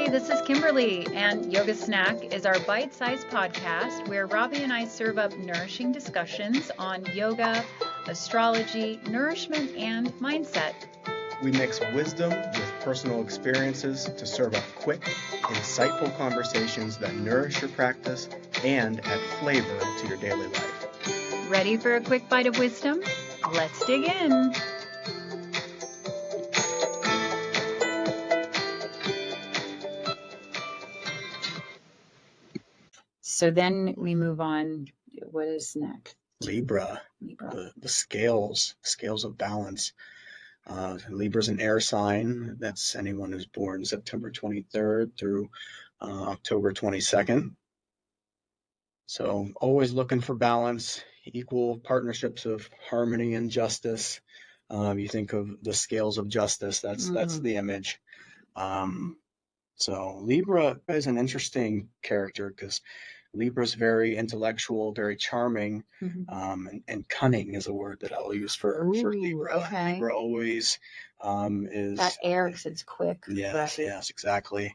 Hey, this is Kimberlea, and Yoga Snack is our bite-sized podcast where Robbie and I serve up nourishing discussions on yoga, astrology, nourishment, and mindset. We mix wisdom with personal experiences to serve up quick, insightful conversations that nourish your practice and add flavor to your daily life. Ready for a quick bite of wisdom? Let's dig in. So then we move on. What is next? Libra. The scales of balance. Libra's an air sign. That's anyone who's born September 23rd through October 22nd. So always looking for balance, equal partnerships of harmony and justice. You think of the scales of justice, that's the image. So Libra is an interesting character because Libra's very intellectual, very charming, and cunning is a word that I'll use for Libra. Okay. Libra always is that air because it's quick. Yes, exactly.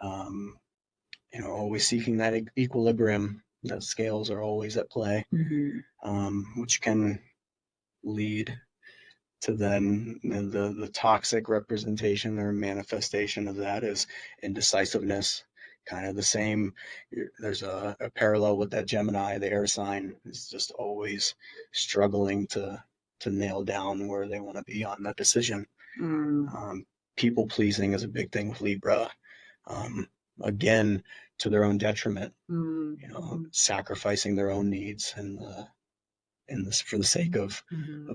Always seeking that equilibrium. The scales are always at play, which can lead to then the toxic representation or manifestation of that is indecisiveness. Kind of the same. There's a parallel with that Gemini, the air sign, is just always struggling to nail down where they want to be on that decision. People pleasing is a big thing with Libra. Again, to their own detriment. Sacrificing their own needs and for the sake of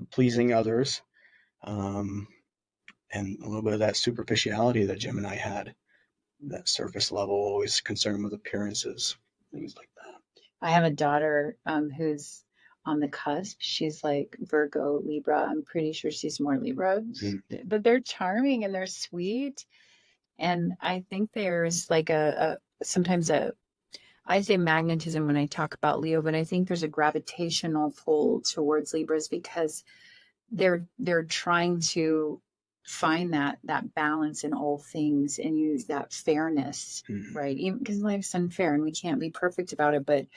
pleasing others. And a little bit of that superficiality that Gemini had. That surface level, always concerned with appearances, things like that. I have a daughter who's on the cusp. She's like Virgo, Libra. I'm pretty sure she's more Libra, but they're charming and they're sweet. And I think there's like sometimes I say magnetism when I talk about Leo, but I think there's a gravitational pull towards Libras because they're trying to find that balance in all things and use that fairness, right? Even because life's unfair and we can't be perfect about it,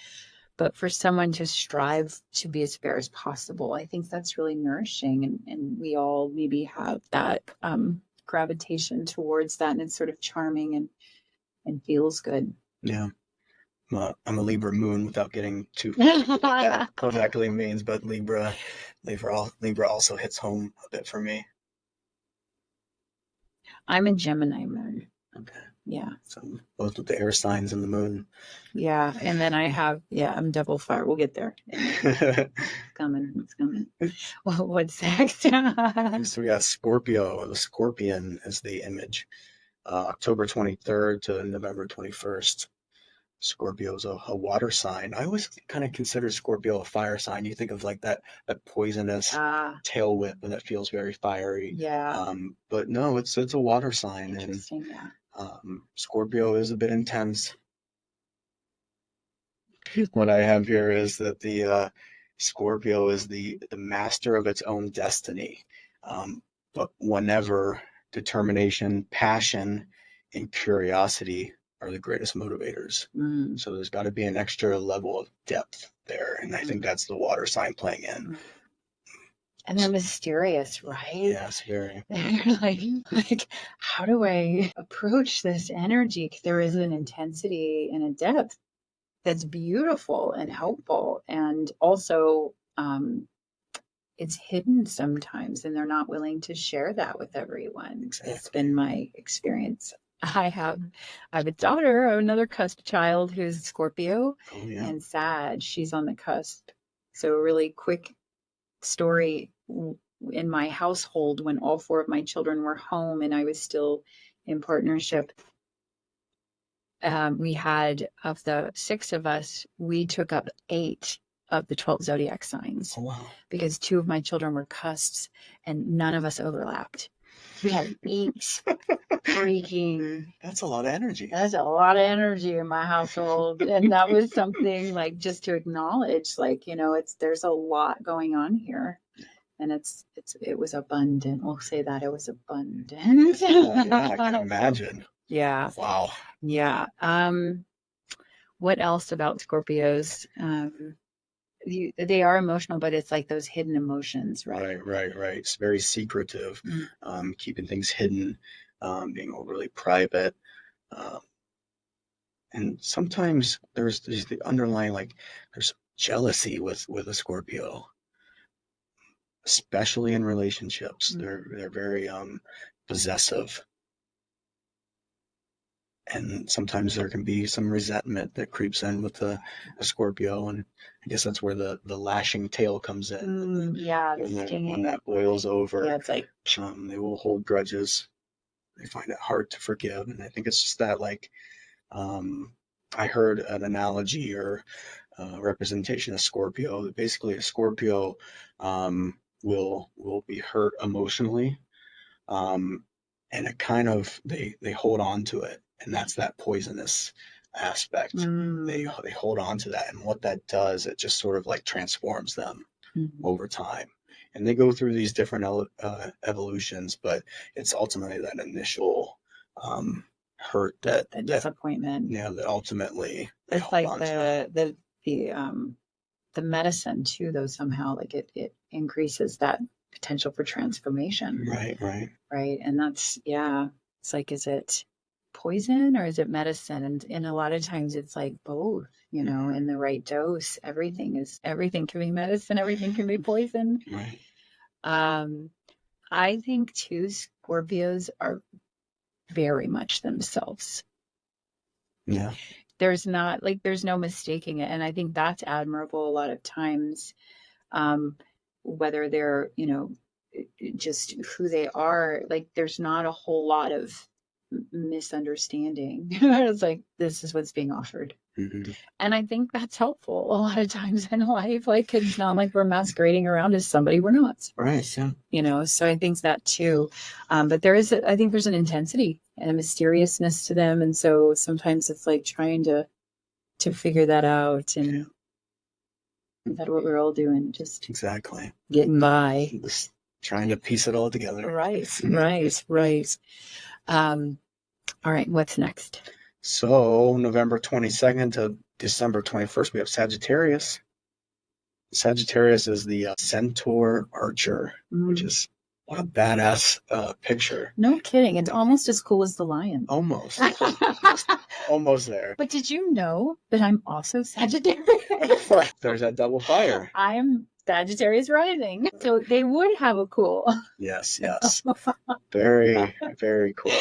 but for someone to strive to be as fair as possible, I think that's really nourishing, and we all maybe have that gravitation towards that, and it's sort of charming and feels good. Yeah. I'm a Libra moon without getting too what that exactly means, but Libra also hits home a bit for me. I'm a Gemini moon. Okay. Yeah. So both with the air signs and the moon. Yeah. And then I'm double fire. We'll get there. It's coming. Well, what's next? So we got Scorpio. The scorpion is the image. October 23rd to November 21st. Scorpio is a water sign. I always kind of consider Scorpio a fire sign. You think of like that poisonous tail whip, and that feels very fiery. Yeah. But no, it's a water sign. Interesting. Scorpio is a bit intense. What I have here is that the Scorpio is the master of its own destiny. But whenever determination, passion, and curiosity are the greatest motivators. So there's got to be an extra level of depth there. And I think that's the water sign playing in. And they're mysterious, right? Yes, very. They're like, how do I approach this energy? There is an intensity and a depth that's beautiful and helpful. And also, it's hidden sometimes, and they're not willing to share that with everyone. Exactly. It's been my experience. I have a daughter, another cusp child who's Scorpio and Sag. She's on the cusp. So a really quick story in my household when all four of my children were home and I was still in partnership. We had, of the 6 of us, we took up 8 of the 12 Zodiac signs. Oh, wow. Because 2 of my children were cusps and none of us overlapped. We had 8 freaking. That's a lot of energy. That's a lot of energy in my household, and that was something like just to acknowledge, like there's a lot going on here, and it was abundant. We'll say that it was abundant. Yeah, I can imagine. Yeah. Wow. Yeah. What else about Scorpios? They are emotional, but it's like those hidden emotions, right? Right. It's very secretive, Mm. keeping things hidden, being overly private. Um, and sometimes there's the underlying, like, there's jealousy with a Scorpio, especially in relationships. Mm. They're very possessive. And sometimes there can be some resentment that creeps in with a Scorpio, and I guess that's where the lashing tail comes in. Yeah, the When stinging. that boils over, Yeah, it's like, they will hold grudges. They find it hard to forgive, and I think it's just that, like, I heard an analogy or representation of Scorpio. Basically, a Scorpio will be hurt emotionally, um, and it kind of they hold on to it, and that's that poisonous aspect. They hold on to that, and what that does, it just sort of like transforms them over time. And they go through these different evolutions, but it's ultimately that initial hurt, that disappointment. that ultimately it's like the medicine too, though, somehow like it increases that potential for transformation. Right. And that's, yeah, it's like, is it poison or is it medicine? And a lot of times it's like both, in the right dose. Everything can be medicine, everything can be poison. Right. I think too, Scorpios are very much themselves. Yeah. There's no mistaking it. And I think that's admirable a lot of times, whether they're, just who they are, like there's not a whole lot of misunderstanding. It's like, this is what's being offered. And I think that's helpful a lot of times in life. Like, it's not like we're masquerading around as somebody we're not. Right. Yeah. So I think that too. But I think there's an intensity and a mysteriousness to them. And so sometimes it's like trying to figure that out. And that's what we're all doing. Just exactly getting by. Just trying to piece it all together. Right. All right. What's next? So November 22nd to December 21st, we have Sagittarius. Sagittarius is the centaur archer, which is, what a badass picture. No kidding. It's almost as cool as the lion. Almost. Almost there. But did you know that I'm also Sagittarius? There's that double fire. I am Sagittarius rising. So they would have a cool. Yes. Very, very cool.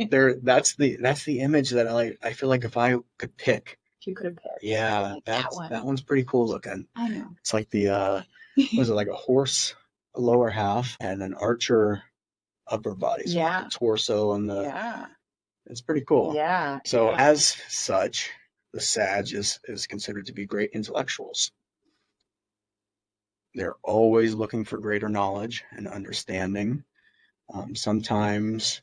That's the image that I feel like if I could pick. You could have picked. Yeah, that one's pretty cool looking. I know. It's like the was it like a horse lower half and an archer upper body. So the torso and it's pretty cool. Yeah. So as such, the Sag is considered to be great intellectuals. They're always looking for greater knowledge and understanding, sometimes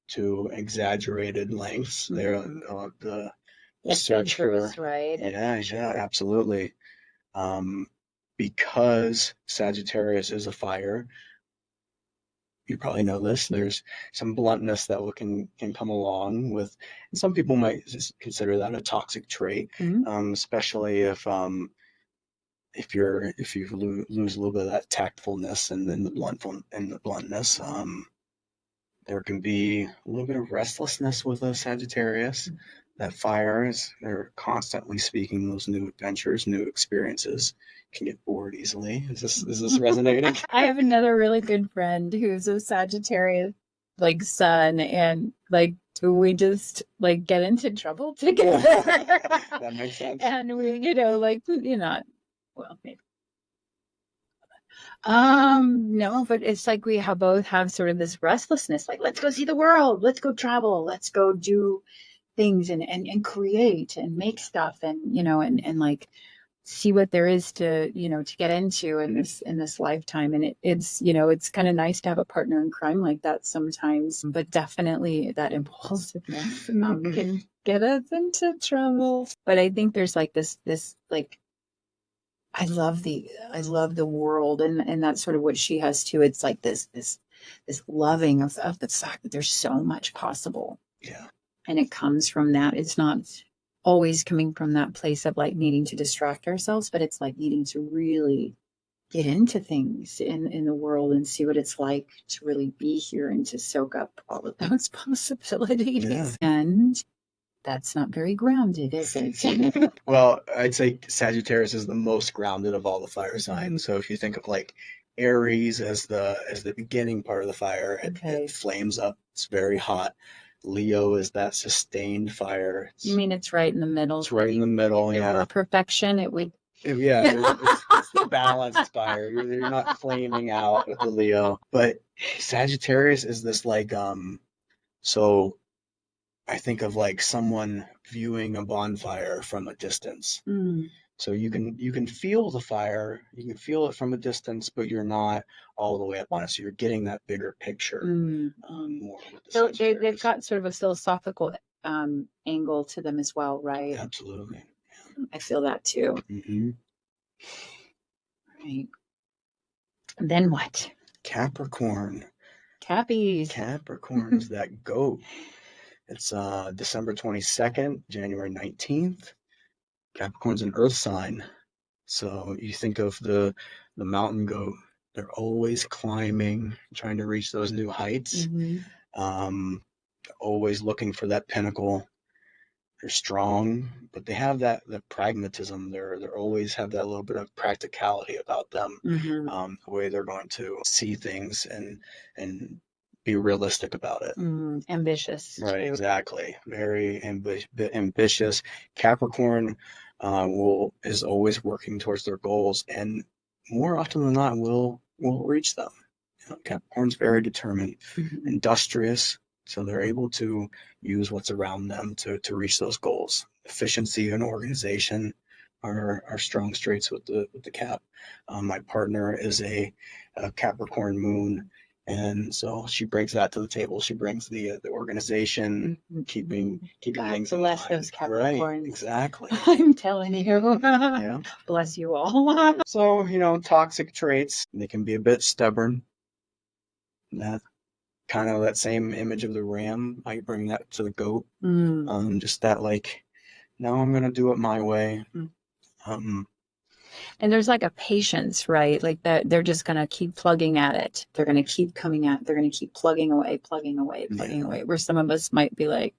to exaggerated lengths. They're the search for, right? Yeah, absolutely. Because Sagittarius is a fire, you probably know this, there's some bluntness that can come along with, and some people might just consider that a toxic trait, especially if you lose a little bit of that tactfulness and then the bluntness. There can be a little bit of restlessness with a Sagittarius. That fire they're constantly seeking those new adventures, new experiences. Can get bored easily. Is this resonating? I have another really good friend who's a Sagittarius, like, sun, and like, we just like get into trouble together. That makes sense. And we, well, maybe. No, but it's like we both have sort of this restlessness, like, let's go see the world, let's go travel, let's go do things and create and make stuff and and like see what there is to to get into in this lifetime. And it's kind of nice to have a partner in crime like that sometimes, but definitely that impulsiveness can get us into trouble. But I think there's like this like, I love the world, and that's sort of what she has too. It's like this this loving of the fact that there's so much possible. Yeah. And it comes from that. It's not always coming from that place of like needing to distract ourselves, but it's like needing to really get into things in the world and see what it's like to really be here and to soak up all of those possibilities. Yeah. And that's not very grounded, is it? Well, I'd say Sagittarius is the most grounded of all the fire signs. So if you think of like Aries as the beginning part of the fire, it flames up. It's very hot. Leo is that sustained fire. You mean it's right in the middle? It's right in the middle. If it were perfection, it would. Yeah, it's the balanced fire. You're not flaming out with the Leo. But Sagittarius is this like so I think of like someone viewing a bonfire from a distance. So you can feel the fire, you can feel it from a distance, but you're not all the way up on it. So you're getting that bigger picture. More with the So they've got sort of a philosophical angle to them as well, right? Absolutely. I feel that too. Mm-hmm. Right. And then what? Capricorn. Cappies. Capricorn is that goat. It's December 22nd, January 19th. Capricorn's an earth sign. So you think of the mountain goat. They're always climbing, trying to reach those new heights. Always looking for that pinnacle. They're strong, but they have that pragmatism. They're always have that little bit of practicality about them. The way they're going to see things and be realistic about it. Ambitious. Right, too. Exactly. Very ambitious. Capricorn is always working towards their goals, and more often than not will reach them. Capricorn's very determined, industrious. So they're able to use what's around them to reach those goals. Efficiency and organization are strong traits with the Cap. My partner is a Capricorn moon, and so she brings that to the table. She brings the organization, keeping things. Bless those Capricorns. Right, exactly. I'm telling you. Yeah. Bless you all. So toxic traits. They can be a bit stubborn. That. Kind of that same image of the ram, I bring that to the goat. Just that like, no, I'm gonna do it my way. And there's like a patience, right? Like that they're just gonna keep plugging at it. They're gonna keep coming at. They're gonna keep plugging away. Where some of us might be like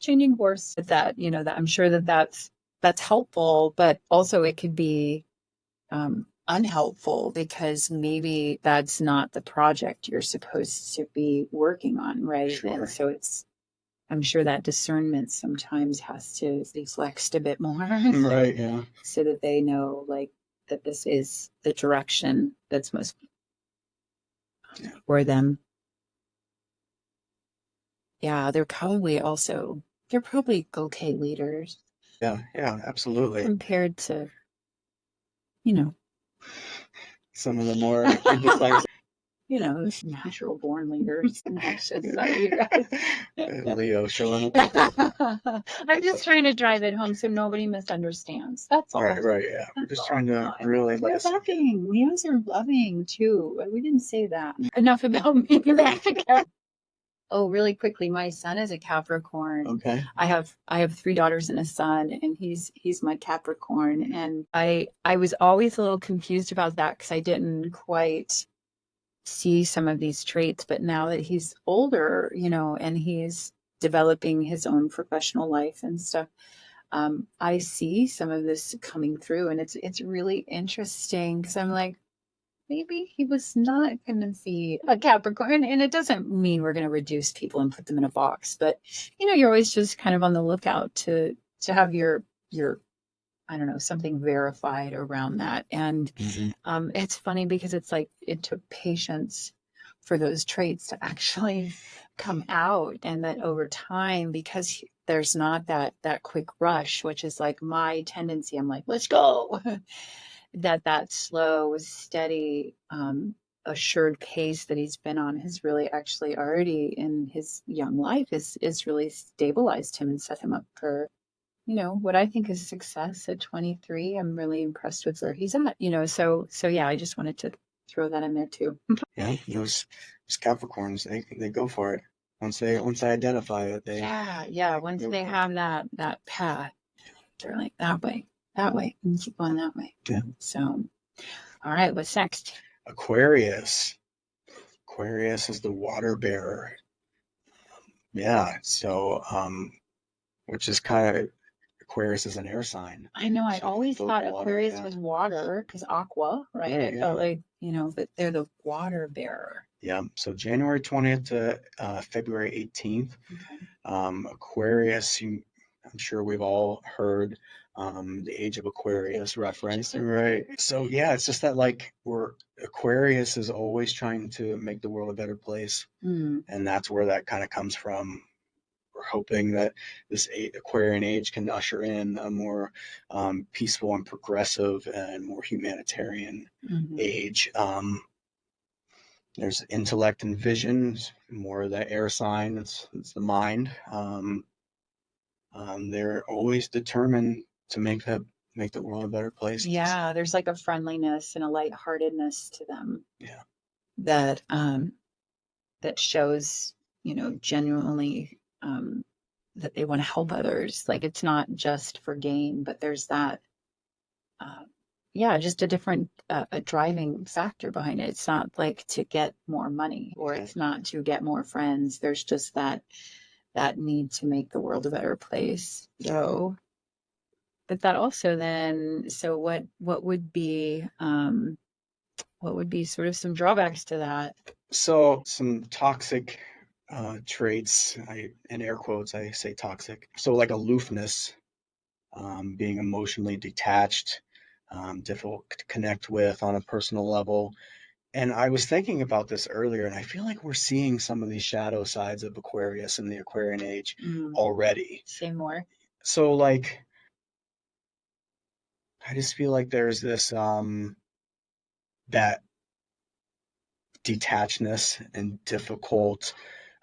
changing course with that. That I'm sure that's helpful, but also it could be unhelpful because maybe that's not the project you're supposed to be working on, right? Sure. And so I'm sure that discernment sometimes has to be flexed a bit more. Right, yeah. So that they know like that this is the direction that's most for them. Yeah, they're probably okay leaders. Yeah, absolutely. Compared to, some of the more natural born leaders. Leo showing up. I'm just trying to drive it home so nobody misunderstands. That's all. Right, yeah. We're just trying to really We're loving. Leos are loving too. We didn't say that. Enough about me. Oh, really quickly, my son is a Capricorn. Okay. I have 3 daughters and a son, and he's my Capricorn. And I was always a little confused about that because I didn't quite see some of these traits. But now that he's older, and he's developing his own professional life and stuff, I see some of this coming through, and it's really interesting because I'm like, maybe he was not going to be a Capricorn, and it doesn't mean we're going to reduce people and put them in a box, but you're always just kind of on the lookout to have your I don't know, something verified around that. And it's funny because it's like it took patience for those traits to actually come out, and that over time, because there's not that quick rush, which is like my tendency. I'm like, let's go. that slow, steady, assured pace that he's been on has really actually already in his young life is really stabilized him and set him up for, what I think is success at 23. I'm really impressed with where he's at, so yeah, I just wanted to throw that in there too. Yeah, those Capricorns, they go for it. Once they identify it, Yeah. Once they have that path, they're like that way, and keep going that way. Yeah. So, all right, what's next? Aquarius. Aquarius is the water bearer. Yeah. So, which is kind of, Aquarius is an air sign. I know. I So always both thought water, Aquarius yeah. was water because aqua, right? Right, I felt like, but they're the water bearer. Yeah. So January 20th to February 18th. Okay. Aquarius, I'm sure we've all heard the age of Aquarius reference, right? So yeah, it's just that like Aquarius is always trying to make the world a better place, and that's where that kind of comes from. We're hoping that this Aquarian age can usher in a more peaceful and progressive and more humanitarian age. There's intellect and vision, more of the air sign. It's the mind. They're always determined to make the world a better place. Yeah, there's like a friendliness and a lightheartedness to them. Yeah. That that shows, genuinely that they want to help others. Like it's not just for gain, but there's that just a different a driving factor behind it. It's not like to get more money, or it's not to get more friends. There's just that need to make the world a better place. So, but that also then, so what would be sort of some drawbacks to that? So some toxic traits, in air quotes, I say toxic. So like aloofness, being emotionally detached, difficult to connect with on a personal level. And I was thinking about this earlier, and I feel like we're seeing some of these shadow sides of Aquarius in the Aquarian age already. Say more. So like, I just feel like there's this that detachedness and difficult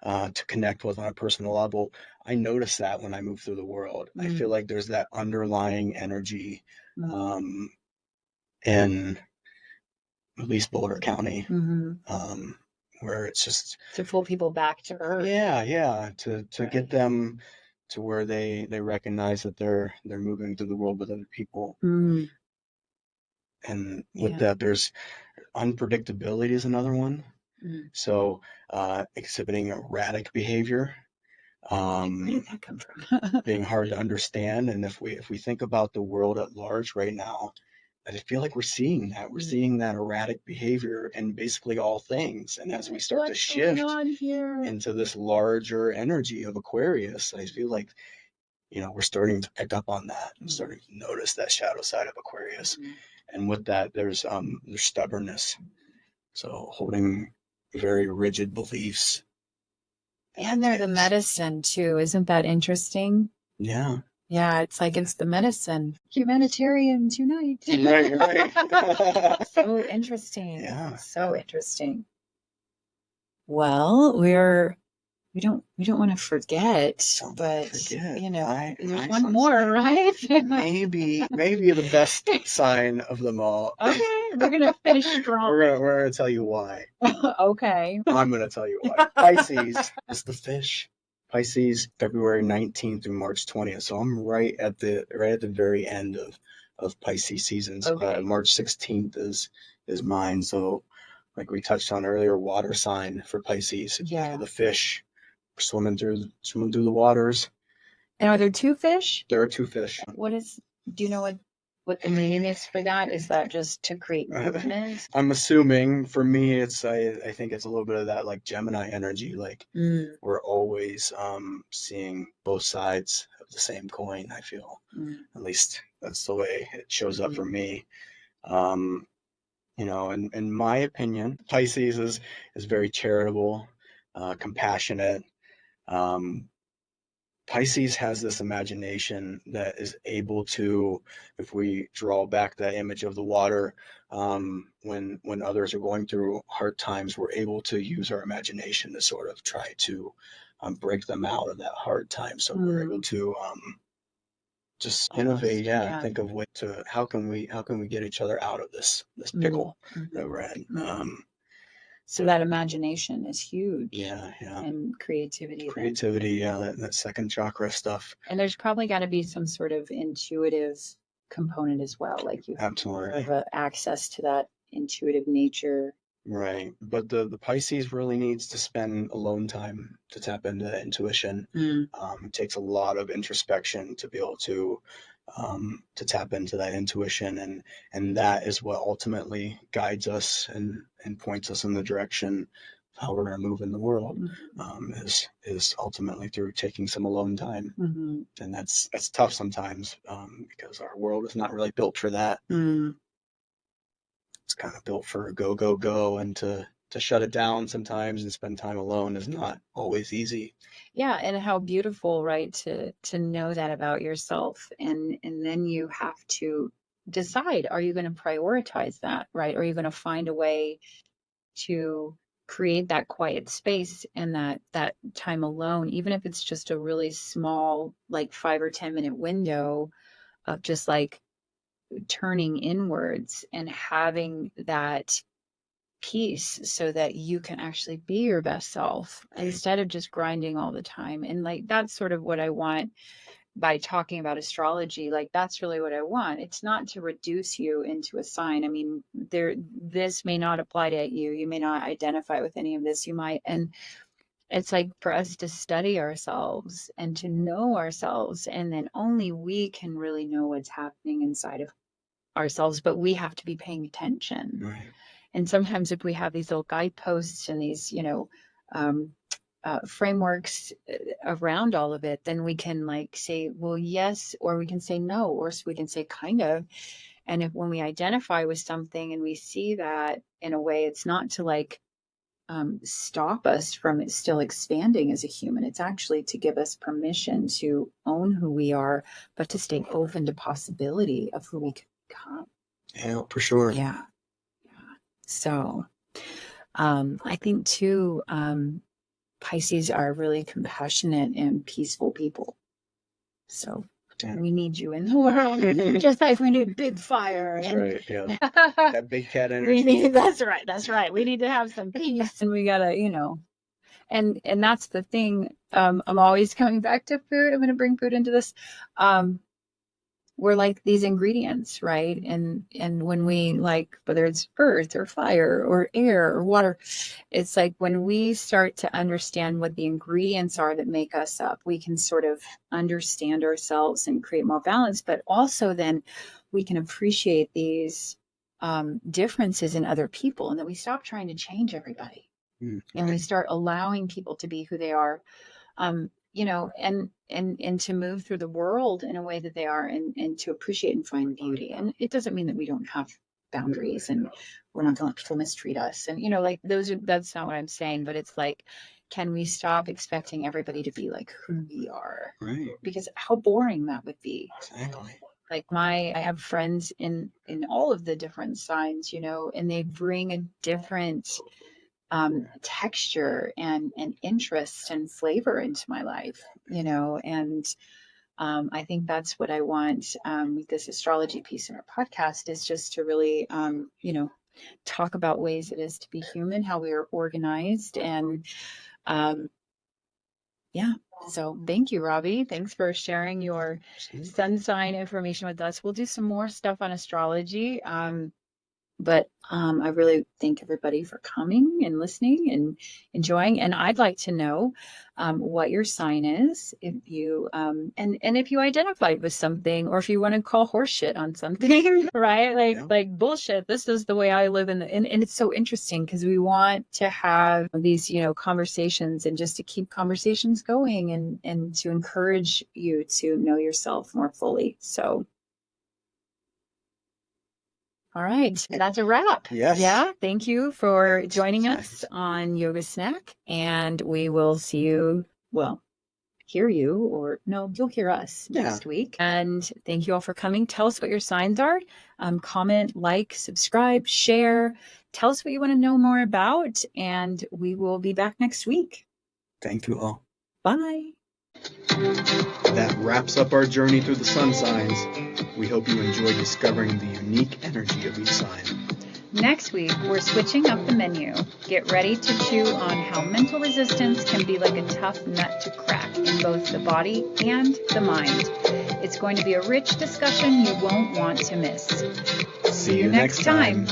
to connect with on a personal level. I notice that when I move through the world. I feel like there's that underlying energy in at least Boulder County, where it's just to pull people back to earth. Yeah, to get them to where they recognize that they're moving through the world with other people. And with that, there's unpredictability is another one. So exhibiting erratic behavior, where did that come from? being hard to understand. And if we think about the world at large right now, I just feel like we're seeing that. We're seeing that erratic behavior in basically all things. And as we start to shift into this larger energy of Aquarius, I feel like, we're starting to pick up on that. I'm starting to notice that shadow side of Aquarius. And with that, there's stubbornness. So holding very rigid beliefs. And they're the medicine too. Isn't that interesting? Yeah. Yeah, it's like it's the medicine. Humanitarians unite. Right. So interesting. Yeah. So interesting. Well, we don't want to forget, there's one more, right? maybe the best sign of them all. Okay, we're gonna finish strong. We're gonna tell you why. Okay. I'm gonna tell you why. Pisces is the fish. Pisces, February 19th through March 20th. So I'm right at the very end of Pisces season. Okay. March 16th is mine. So like we touched on earlier, water sign for Pisces. Yeah. The fish swimming through the waters. And are there two fish? There are two fish. Do you know what the meaning is for that? Is that just to create movement? I'm assuming for me, I think it's a little bit of that like Gemini energy. Like we're always seeing both sides of the same coin. I feel at least that's the way it shows up for me. In my opinion, Pisces is very charitable, compassionate. Pisces has this imagination that is able to, if we draw back that image of the water, when others are going through hard times, we're able to use our imagination to sort of try to break them out of that hard time. So we're able to just almost. innovate. Yeah, Yeah. think of how can we get each other out of this pickle that we're in. So that imagination is huge. Yeah, yeah. And creativity. Creativity, that second chakra stuff. And there's probably got to be some sort of intuitive component as well, like you Absolutely have access to that intuitive nature. Right. But the Pisces really needs to spend alone time to tap into that intuition. It takes a lot of introspection to be able to tap into that intuition, and that is what ultimately guides us and points us in the direction of how we're going to move in the world. Is ultimately through taking some alone time, and that's tough sometimes because our world is not really built for that. It's kind of built for go, go, go, and to shut it down sometimes and spend time alone is not always easy. Yeah, and how beautiful, right, to know that about yourself. And then you have to decide, are you going to prioritize that, right? Or are you going to find a way to create that quiet space and that time alone, even if it's just a really small, like 5 or 10 minute window of just like turning inwards and having that peace so that you can actually be your best self instead of just grinding all the time. And like that's sort of what I want by talking about astrology. Like that's really what I want. It's not to reduce you into a sign. I mean, this may not apply to you. You may not identify with any of this. You might. And it's like for us to study ourselves and to know ourselves, and then only we can really know what's happening inside of ourselves, but we have to be paying attention. Right. And sometimes if we have these little guideposts and these, frameworks around all of it, then we can like say, well, yes, or we can say no, or we can say kind of. And if when we identify with something and we see that in a way, it's not to like stop us from it still expanding as a human. It's actually to give us permission to own who we are, but to stay open to possibility of who we can become. Yeah, for sure. Yeah. So I think too, Pisces are really compassionate and peaceful people. So we need you in the world, just like we need big fire. That's right. Yeah. That big cat energy. That's right. We need to have some peace, and we gotta, and that's the thing. I'm always coming back to food. I'm going to bring food into this. We're like these ingredients, right? And when we like, whether it's earth or fire or air or water, it's like when we start to understand what the ingredients are that make us up, we can sort of understand ourselves and create more balance. But also then we can appreciate these differences in other people, and that we stop trying to change everybody. And we start allowing people to be who they are. And to move through the world in a way that they are, and to appreciate and find beauty. And it doesn't mean that we don't have boundaries and we're not going to let people mistreat us. And, that's not what I'm saying, but it's like, can we stop expecting everybody to be like who we are? Right. Because how boring that would be. Exactly. Like I have friends in all of the different signs, and they bring a different texture and interest and flavor into my life, and I think that's what I want with this astrology piece in our podcast, is just to really, talk about ways it is to be human, how we are organized, and yeah. So thank you, Robbie. Thanks for sharing your sun sign information with us. We'll do some more stuff on astrology. But I really thank everybody for coming and listening and enjoying. And I'd like to know what your sign is, if you and if you identified with something, or if you want to call horseshit on something, right? Like bullshit. This is the way I live and it's so interesting because we want to have these, conversations, and just to keep conversations going, and to encourage you to know yourself more fully. So. All right. That's a wrap. Yes. Yeah. Thank you for joining us on Yoga Snack. And we will see you, hear you, or no, you'll hear us next week. And thank you all for coming. Tell us what your signs are. Comment, like, subscribe, share. Tell us what you want to know more about. And we will be back next week. Thank you all. Bye. That wraps up our journey through the sun signs. We hope you enjoy discovering the unique energy of each sign. Next week, we're switching up the menu. Get ready to chew on how mental resistance can be like a tough nut to crack in both the body and the mind. It's going to be a rich discussion you won't want to miss. See you next time.